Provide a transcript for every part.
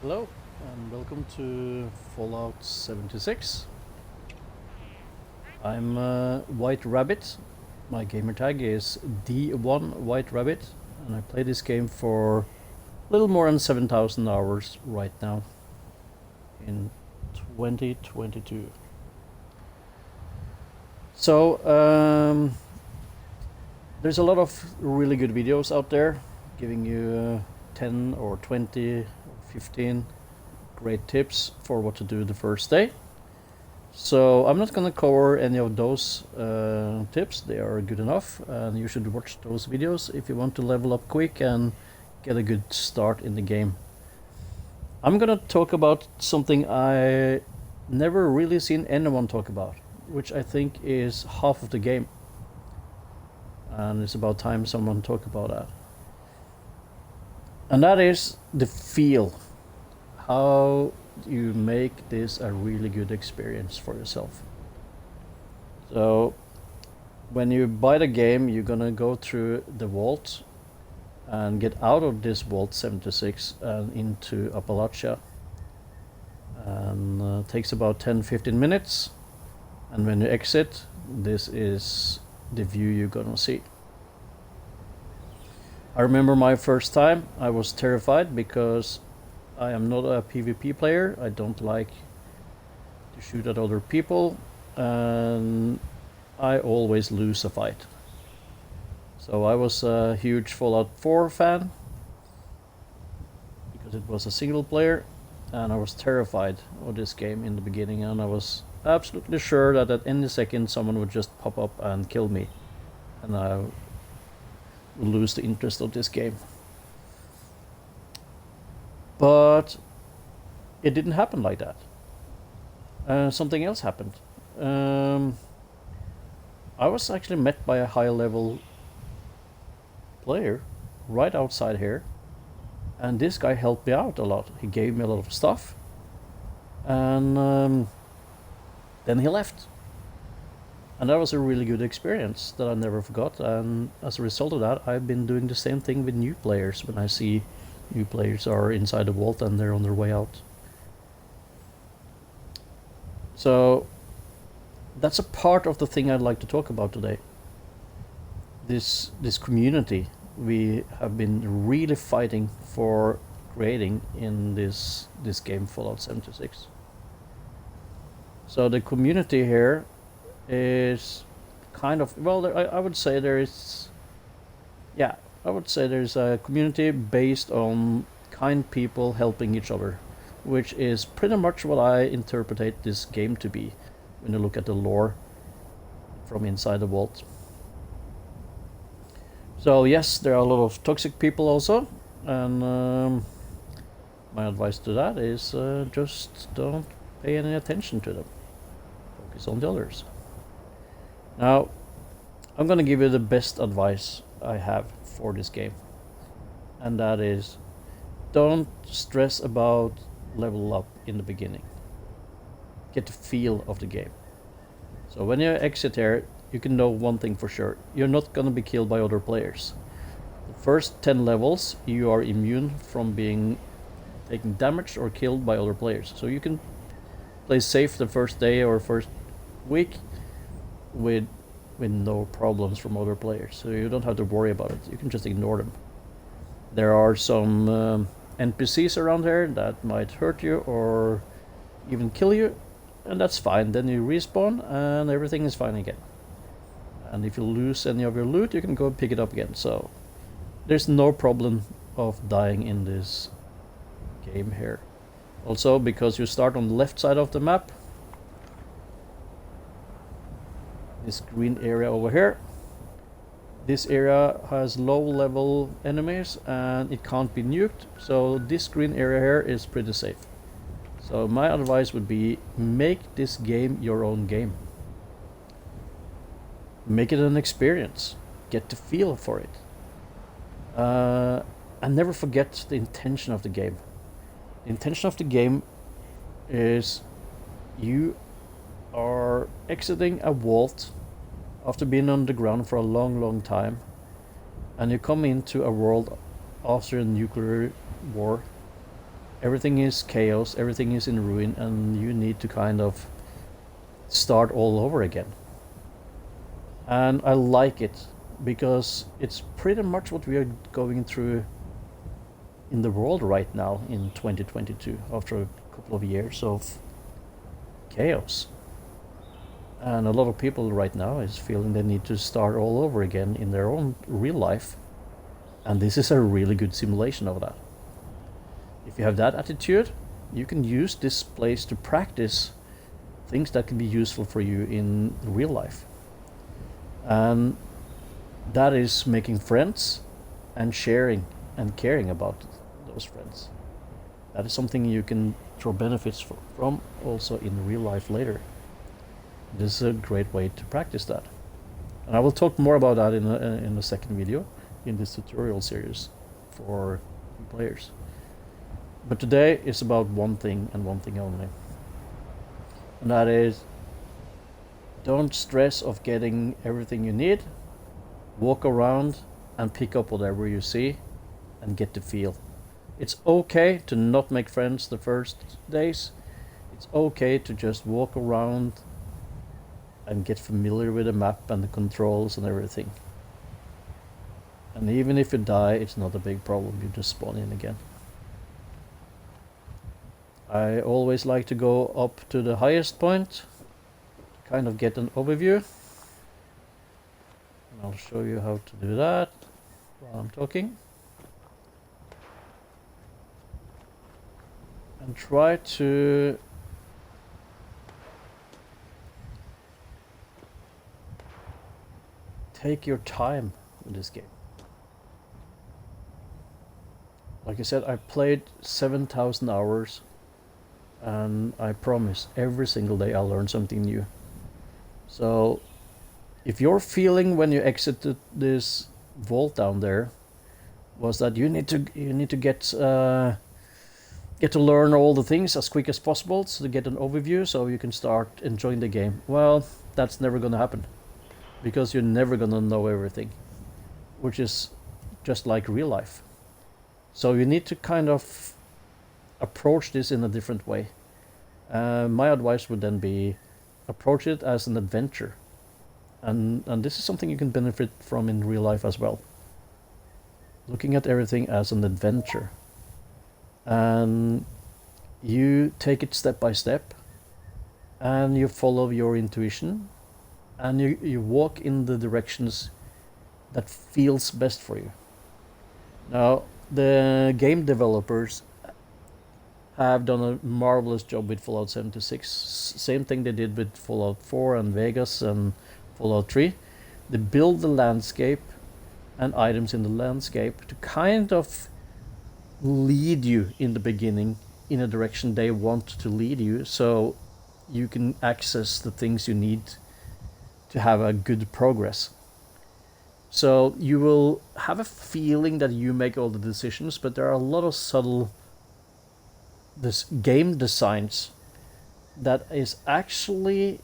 Hello and welcome to Fallout 76. I'm White Rabbit. My gamer tag is D1 White Rabbit, and I play this game for a little more than 7,000 hours right now in 2022. So there's a lot of really good videos out there giving you 10 or 20 or 15 great tips for what to do the first day. So I'm not going to cover any of those tips. They are good enough, and you should watch those videos if you want to level up quick and get a good start in the game. I'm going to talk about something I never really seen anyone talk about, which I think is half of the game. And it's about time someone talk about that. And that is the feel. How you make this a really good experience for yourself. So when you buy the game, you're gonna go through the vault and get out of this vault 76 and into Appalachia, and takes about 10-15 minutes, and when you exit, this is the view you're gonna see. I remember my first time. I was terrified because I am not a PvP player. I don't like to shoot at other people, and I always lose a fight. So I was a huge Fallout 4 fan because it was a single player, and I was terrified of this game in the beginning, and I was absolutely sure that at any second someone would just pop up and kill me, and I would lose the interest of this game. But it didn't happen like that. Something else happened. I was actually met by a high level player right outside here, and this guy helped me out a lot. He gave me a lot of stuff, and then he left. And that was a really good experience that I never forgot, and as a result of that, I've been doing the same thing with new players when I see new players are inside the vault and they're on their way out. So that's a part of the thing I'd like to talk about today. This community we have been really fighting for creating in this game, Fallout 76. So the community here is kind of, well, I would say there is, yeah, I would say there's a community based on kind people helping each other, which is pretty much what I interpret this game to be when you look at the lore from inside the vault. So yes, there are a lot of toxic people also, and my advice to that is just don't pay any attention to them. Focus on the others. Now, I'm gonna give you the best advice I have for this game, and that is, don't stress about level up in the beginning. Get the feel of the game. So when you exit here, you can know one thing for sure: you're not gonna be killed by other players. The first 10 levels you are immune from being taken damage or killed by other players, so you can play safe the first day or first week with no problems from other players, so you don't have to worry about it. You can just ignore them. There are some NPCs around here that might hurt you or even kill you, and that's fine. Then you respawn and everything is fine again. And if you lose any of your loot, you can go pick it up again. So there's no problem of dying in this game here. Also, because you start on the left side of the map, this green area over here, this area has low level enemies and it can't be nuked, so this green area here is pretty safe. So my advice would be, make this game your own game. Make it an experience. Get the feel for it. And never forget the intention of the game. The intention of the game is you are exiting a vault after being underground for a long time, and you come into a world after a nuclear war, Everything is chaos, everything is in ruin, and you need to kind of start all over again. And I like it because it's pretty much what we are going through in the world right now in 2022 after a couple of years of chaos. And a lot of people right now is feeling they need to start all over again in their own real life. And this is a really good simulation of that. If you have that attitude, you can use this place to practice things that can be useful for you in real life. And that is making friends and sharing and caring about those friends. That is something you can draw benefits from also in real life later. This is a great way to practice that. And I will talk more about that in the second video in this tutorial series for players. But today is about one thing and one thing only. And that is, don't stress of getting everything you need. Walk around and pick up whatever you see and get the feel. It's okay to not make friends the first days. It's okay to just walk around and get familiar with the map and the controls and everything. And even if you die, it's not a big problem. You just spawn in again. I always like to go up to the highest point to kind of get an overview. And I'll show you how to do that while I'm talking. And try to take your time with this game. Like I said, I played 7,000 hours, and I promise every single day I'll learn something new. So if your feeling when you exited this vault down there was that you need to get to learn all the things as quick as possible so to get an overview so you can start enjoying the game, well, that's never gonna happen, because you're never gonna know everything, which is just like real life. So you need to kind of approach this in a different way. My advice would then be approach it as an adventure, and this is something you can benefit from in real life as well. Looking at everything as an adventure, and you take it step by step, and you follow your intuition, and you walk in the directions that feels best for you. Now, the game developers have done a marvelous job with Fallout 76. Same thing they did with Fallout 4 and Vegas and Fallout 3. They build the landscape and items in the landscape to kind of lead you in the beginning in a direction they want to lead you, so you can access the things you need to have a good progress. So you will have a feeling that you make all the decisions, but there are a lot of subtle game designs that is actually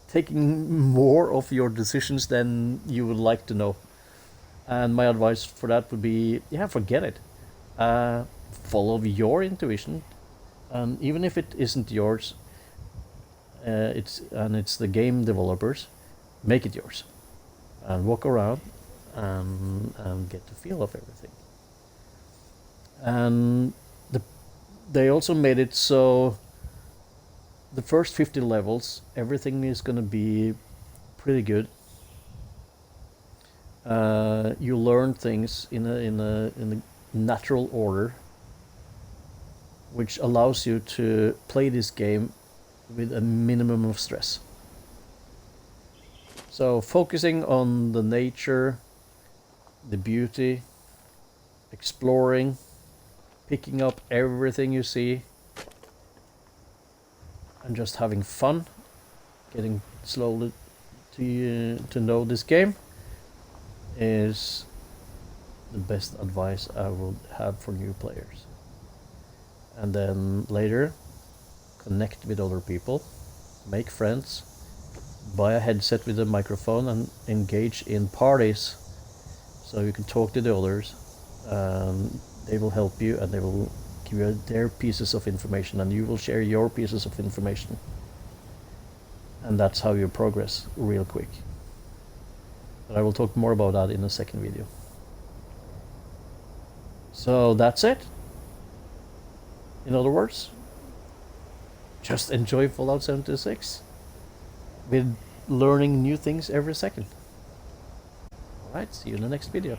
taking more of your decisions than you would like to know. And my advice for that would be, forget it. Follow your intuition, and even if it isn't yours, it's the game developers, make it yours, and walk around and get the feel of everything. And they also made it so the first 50 levels, everything is going to be pretty good. You learn things in a natural order, which allows you to play this game with a minimum of stress. So focusing on the nature, the beauty, exploring, picking up everything you see, and just having fun, getting slowly to know this game is the best advice I would have for new players. And then later, connect with other people, make friends, buy a headset with a microphone and engage in parties so you can talk to the others. They will help you, and they will give you their pieces of information, and you will share your pieces of information. And that's how you progress real quick. But I will talk more about that in the second video. So that's it. In other words, just enjoy Fallout 76 with learning new things every second. Alright, see you in the next video.